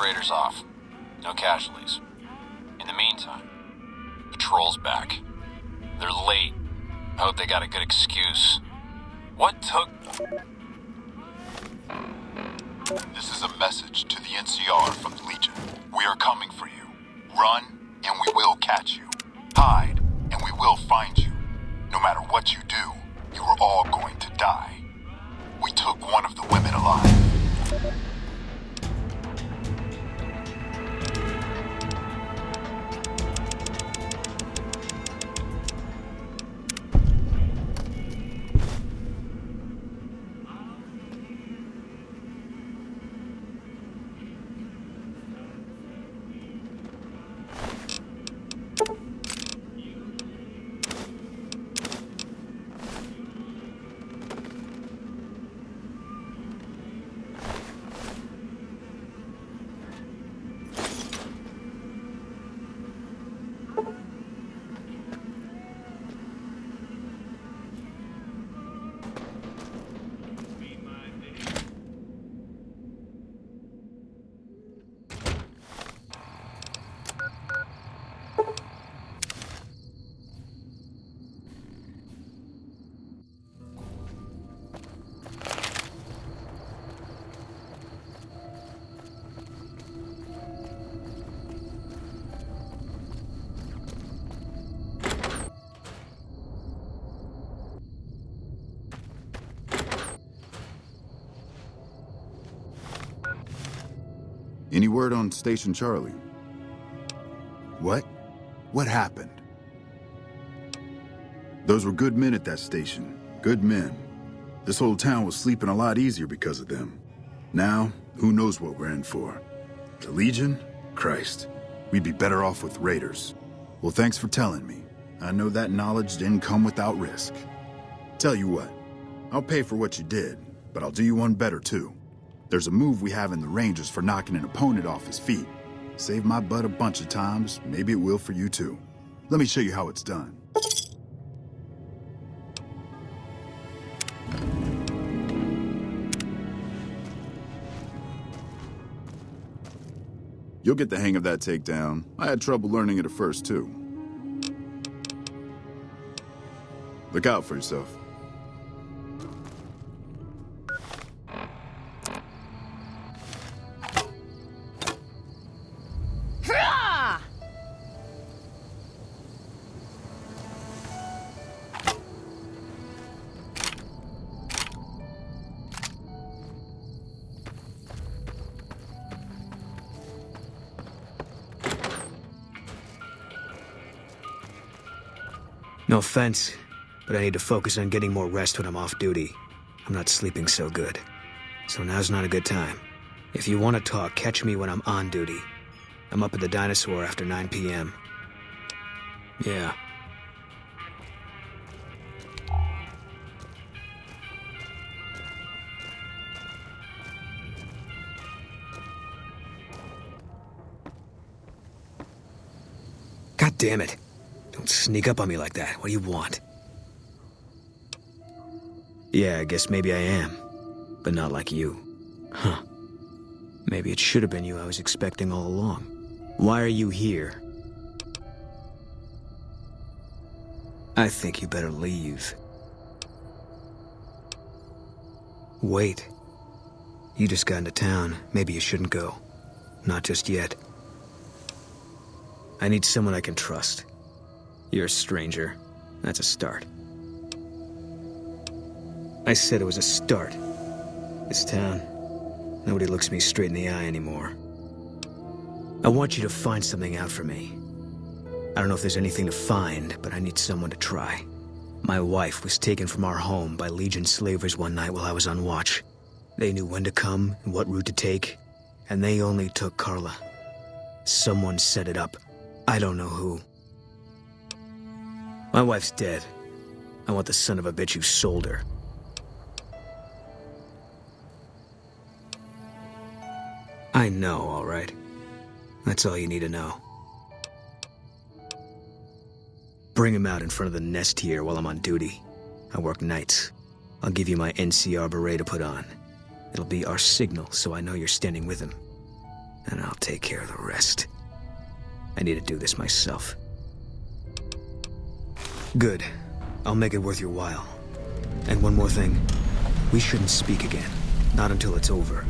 raiders off. No casualties. In the meantime, patrol's back. They're late. I hope they got a good excuse. What took... This is a message to the NCR from the Legion. We are coming for you. Run, and we will catch you. Hide, and we will find you. No matter what you do, you are all going to die. We took one of the women alive. Any word on Station Charlie? What? What happened? Those were good men at that station. Good men. This whole town was sleeping a lot easier because of them. Now, who knows what we're in for? The Legion? Christ. We'd be better off with raiders. Well, thanks for telling me. I know that knowledge didn't come without risk. Tell you what, I'll pay for what you did, but I'll do you one better too. There's a move we have in the Rangers for knocking an opponent off his feet. Saved my butt a bunch of times, maybe it will for you too. Let me show you how it's done. You'll get the hang of that takedown. I had trouble learning it at first too. Look out for yourself. No offense, but I need to focus on getting more rest when I'm off duty. I'm not sleeping so good. So now's not a good time. If you want to talk, catch me when I'm on duty. I'm up at the Dinosaur after 9 p.m. Yeah. God damn it. Don't sneak up on me like that. What do you want? Yeah, I guess maybe I am. But not like you. Huh. Maybe it should have been you I was expecting all along. Why are you here? I think you better leave. Wait. You just got into town. Maybe you shouldn't go. Not just yet. I need someone I can trust. You're a stranger. That's a start. I said it was a start. This town, nobody looks me straight in the eye anymore. I want you to find something out for me. I don't know if there's anything to find, but I need someone to try. My wife was taken from our home by Legion slavers one night while I was on watch. They knew when to come and what route to take, and they only took Carla. Someone set it up. I don't know who. My wife's dead. I want the son of a bitch who sold her. I know, all right. That's all you need to know. Bring him out in front of the nest here while I'm on duty. I work nights. I'll give you my NCR beret to put on. It'll be our signal so I know you're standing with him. And I'll take care of the rest. I need to do this myself. Good. I'll make it worth your while. And one more thing. We shouldn't speak again. Not until it's over.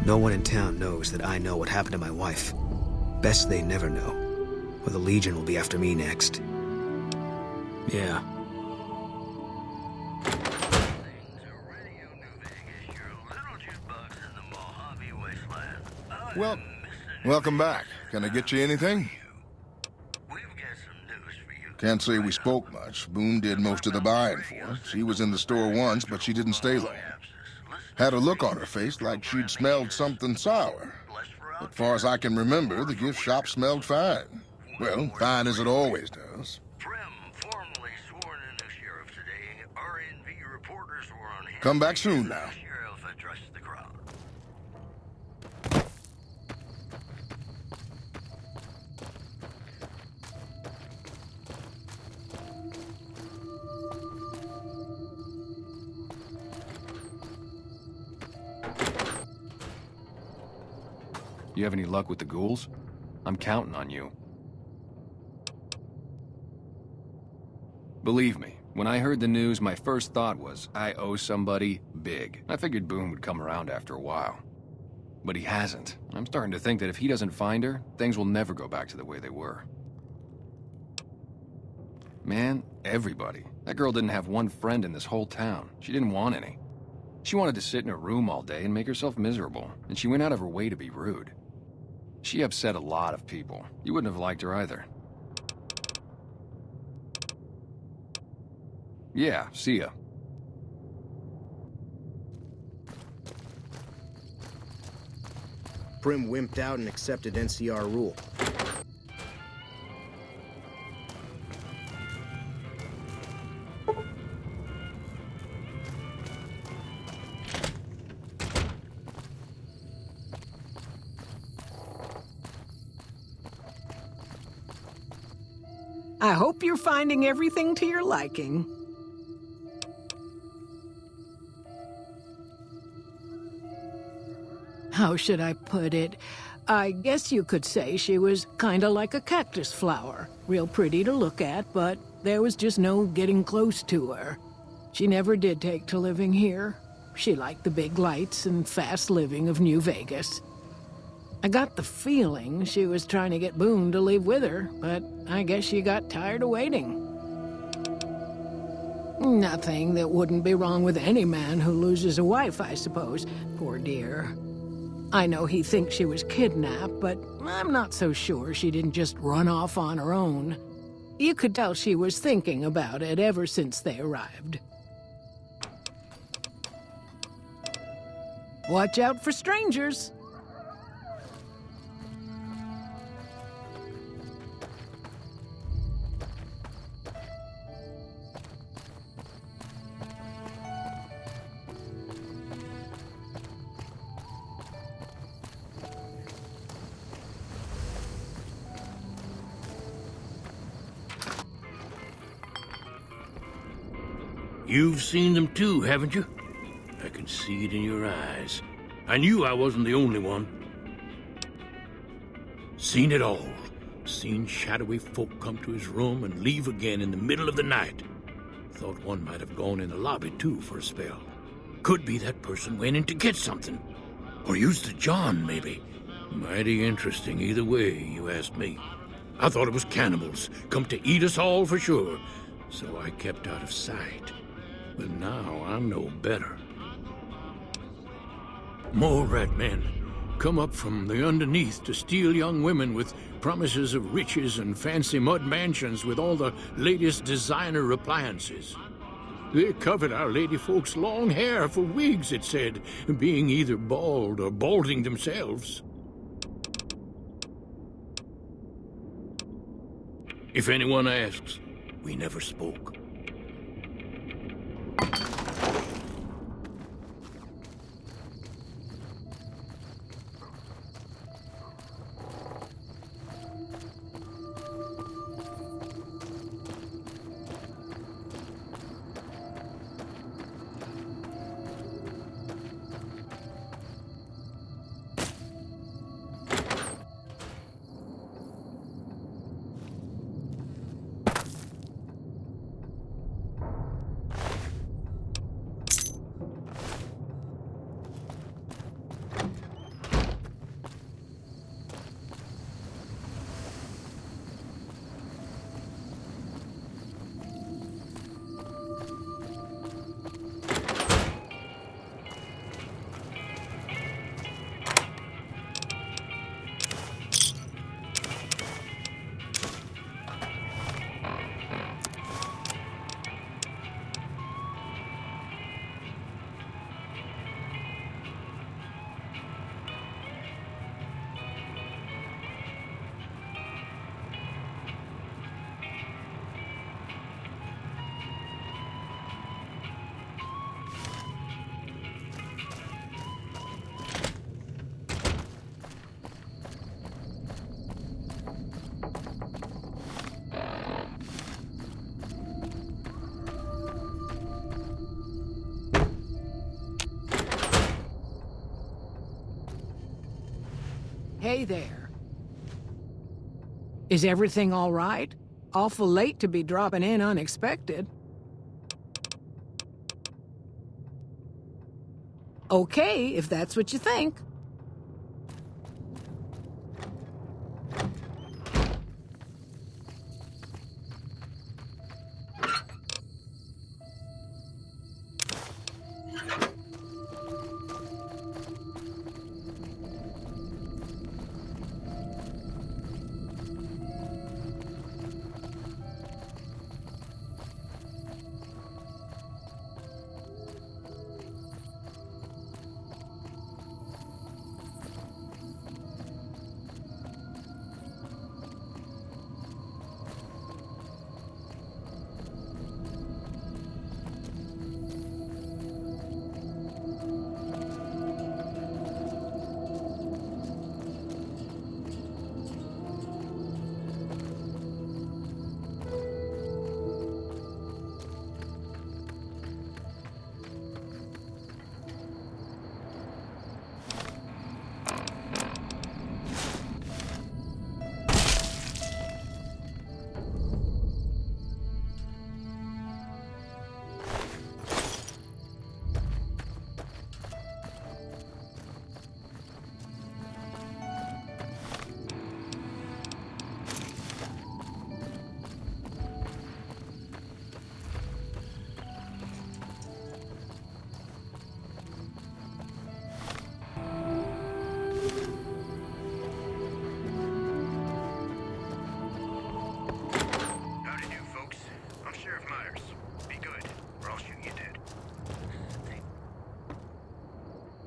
No one in town knows that I know what happened to my wife. Best they never know. Or the Legion will be after me next. Yeah. Well, welcome back. Can I get you anything? Can't say we spoke much. Boone did most of the buying for her. She was in the store once, but she didn't stay long. Had a look on her face like she'd smelled something sour. As far as I can remember, the gift shop smelled fine. Well, fine as it always does. Come back soon now. You have any luck with the ghouls? I'm counting on you. Believe me, when I heard the news, my first thought was, I owe somebody big. I figured Boone would come around after a while. But he hasn't. I'm starting to think that if he doesn't find her, things will never go back to the way they were. Man, everybody. That girl didn't have one friend in this whole town. She didn't want any. She wanted to sit in her room all day and make herself miserable, and she went out of her way to be rude. She upset a lot of people. You wouldn't have liked her either. Yeah, see ya. Prim wimped out and accepted NCR rule. I hope you're finding everything to your liking. How should I put it? I guess you could say she was kinda like a cactus flower. Real pretty to look at, but there was just no getting close to her. She never did take to living here. She liked the big lights and fast living of New Vegas. I got the feeling she was trying to get Boone to leave with her, but I guess she got tired of waiting. Nothing that wouldn't be wrong with any man who loses a wife, I suppose. Poor dear. I know he thinks she was kidnapped, but I'm not so sure she didn't just run off on her own. You could tell she was thinking about it ever since they arrived. Watch out for strangers. You've seen them too, haven't you? I can see it in your eyes. I knew I wasn't the only one. Seen it all. Seen shadowy folk come to his room and leave again in the middle of the night. Thought one might have gone in the lobby too for a spell. Could be that person went in to get something. Or used the John, maybe. Mighty interesting either way, you asked me. I thought it was cannibals, come to eat us all for sure. So I kept out of sight. But now I know better. More rat men come up from the underneath to steal young women with promises of riches and fancy mud mansions with all the latest designer appliances. They covered our lady folks' long hair for wigs, it said, being either bald or balding themselves. If anyone asks, we never spoke. Hey there. Is everything all right? Awful late to be dropping in unexpected. Okay, if that's what you think.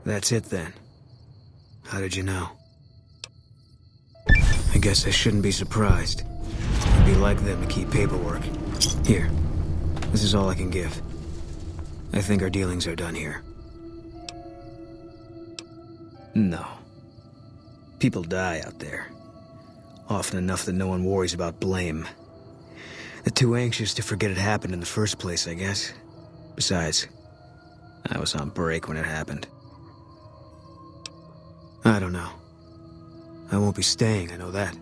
That's it then. How did you know? I guess I shouldn't be surprised. It'd be like them to keep paperwork. Here. This is all I can give. I think our dealings are done here. No. People die out there. Often enough that no one worries about blame. They're too anxious to forget it happened in the first place, I guess. Besides, I was on break when it happened. I don't know. I won't be staying, I know that.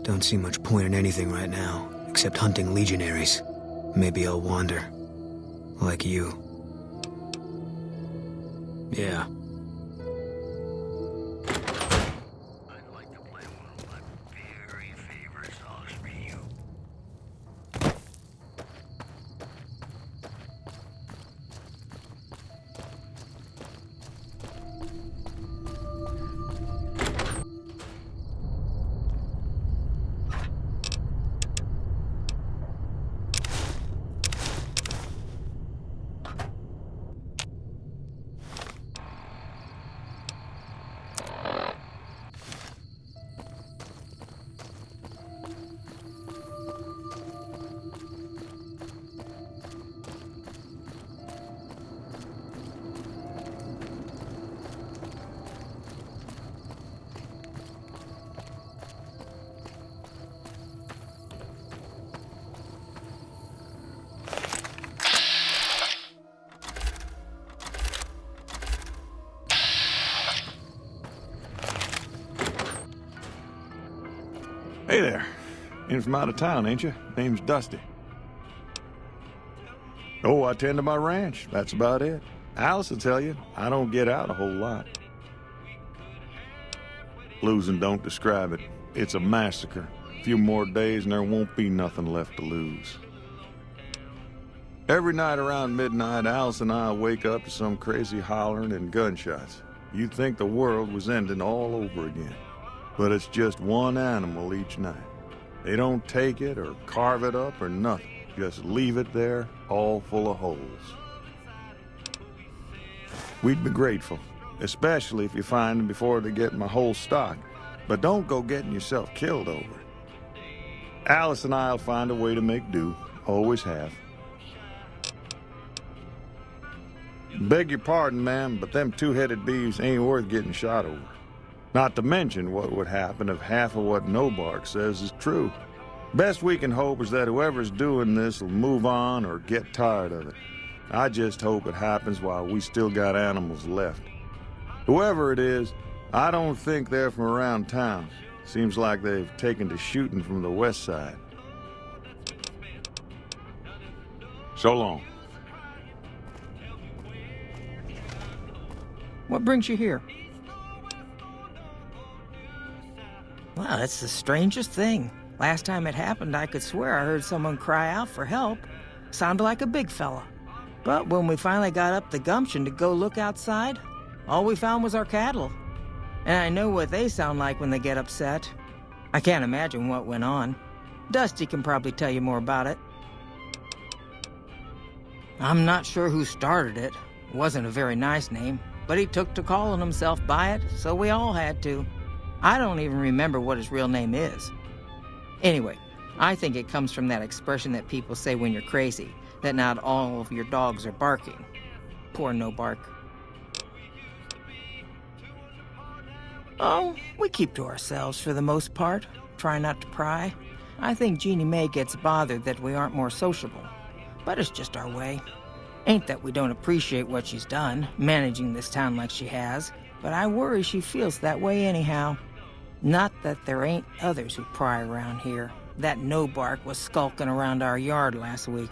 Don't see much point in anything right now, except hunting legionaries. Maybe I'll wander. Like you. Yeah. Hey there. In from out of town, ain't you? Name's Dusty. Oh, I tend to my ranch. That's about it. Alice will tell you, I don't get out a whole lot. Losing don't describe it. It's a massacre. A few more days and there won't be nothing left to lose. Every night around midnight, Alice and I wake up to some crazy hollering and gunshots. You'd think the world was ending all over again. But it's just one animal each night. They don't take it or carve it up or nothing. Just leave it there, all full of holes. We'd be grateful, especially if you find them before they get my whole stock. But don't go getting yourself killed over it. Alice and I'll find a way to make do. Always have. Beg your pardon, ma'am, but them two-headed beeves ain't worth getting shot over. Not to mention what would happen if half of what Nobark says is true. Best we can hope is that whoever's doing this will move on or get tired of it. I just hope it happens while we still got animals left. Whoever it is, I don't think they're from around town. Seems like they've taken to shooting from the west side. So long. What brings you here? Well, it's the strangest thing. Last time it happened, I could swear I heard someone cry out for help. Sounded like a big fella. But when we finally got up the gumption to go look outside, all we found was our cattle. And I know what they sound like when they get upset. I can't imagine what went on. Dusty can probably tell you more about it. I'm not sure who started it. It wasn't a very nice name, but he took to calling himself by it, so we all had to. I don't even remember what his real name is. Anyway, I think it comes from that expression that people say when you're crazy, that not all of your dogs are barking. Poor No Bark. Oh, we keep to ourselves for the most part. Try not to pry. I think Jeannie Mae gets bothered that we aren't more sociable. But it's just our way. Ain't that we don't appreciate what she's done, managing this town like she has, but I worry she feels that way anyhow. Not that there ain't others who pry around here. That No Bark was skulking around our yard last week.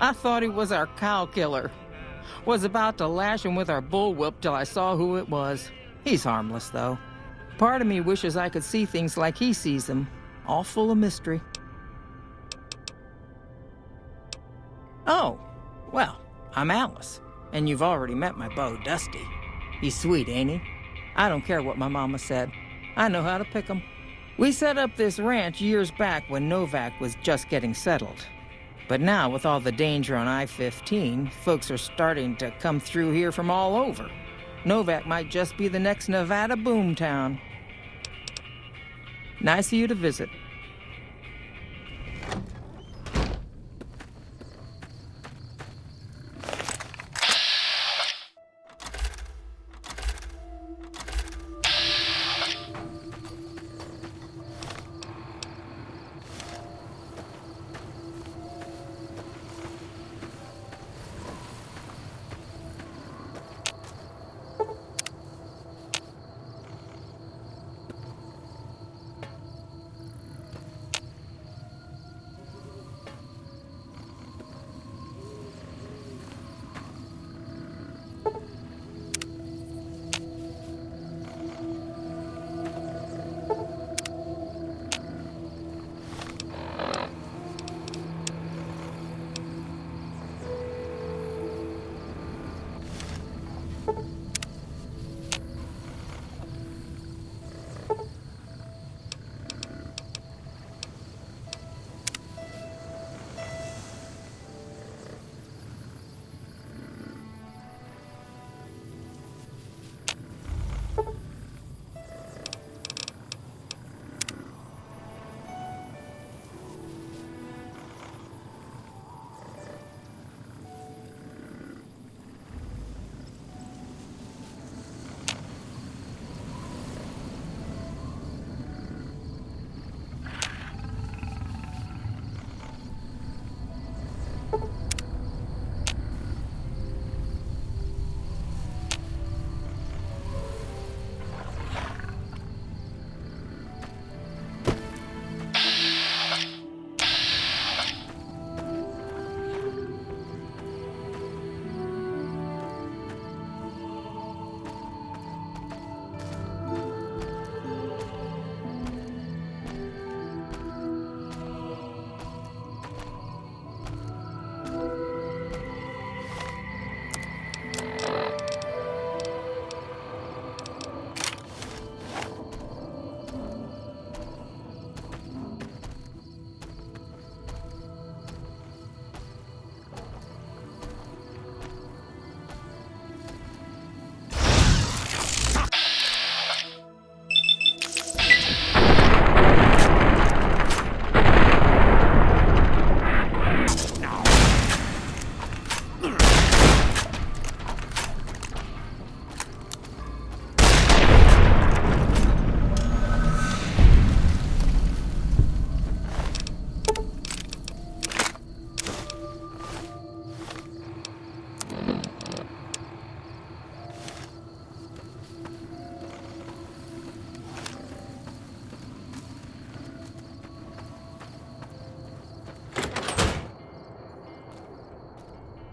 I thought he was our cow killer. Was about to lash him with our bullwhip till I saw who it was. He's harmless, though. Part of me wishes I could see things like he sees them, all full of mystery. Oh, well, I'm Alice, and you've already met my beau, Dusty. He's sweet, ain't he? I don't care what my mama said. I know how to pick 'em. We set up this ranch years back when Novak was just getting settled. But now, with all the danger on I-15, folks are starting to come through here from all over. Novak might just be the next Nevada boomtown. Nice of you to visit.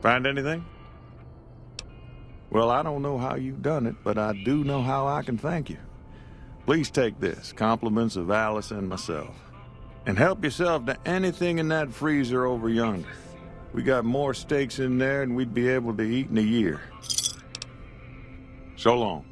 Find anything? Well, I don't know how you've done it, but I do know how I can thank you. Please take this, compliments of Alice and myself. And help yourself to anything in that freezer over yonder. We got more steaks in there than we'd be able to eat in a year. So long.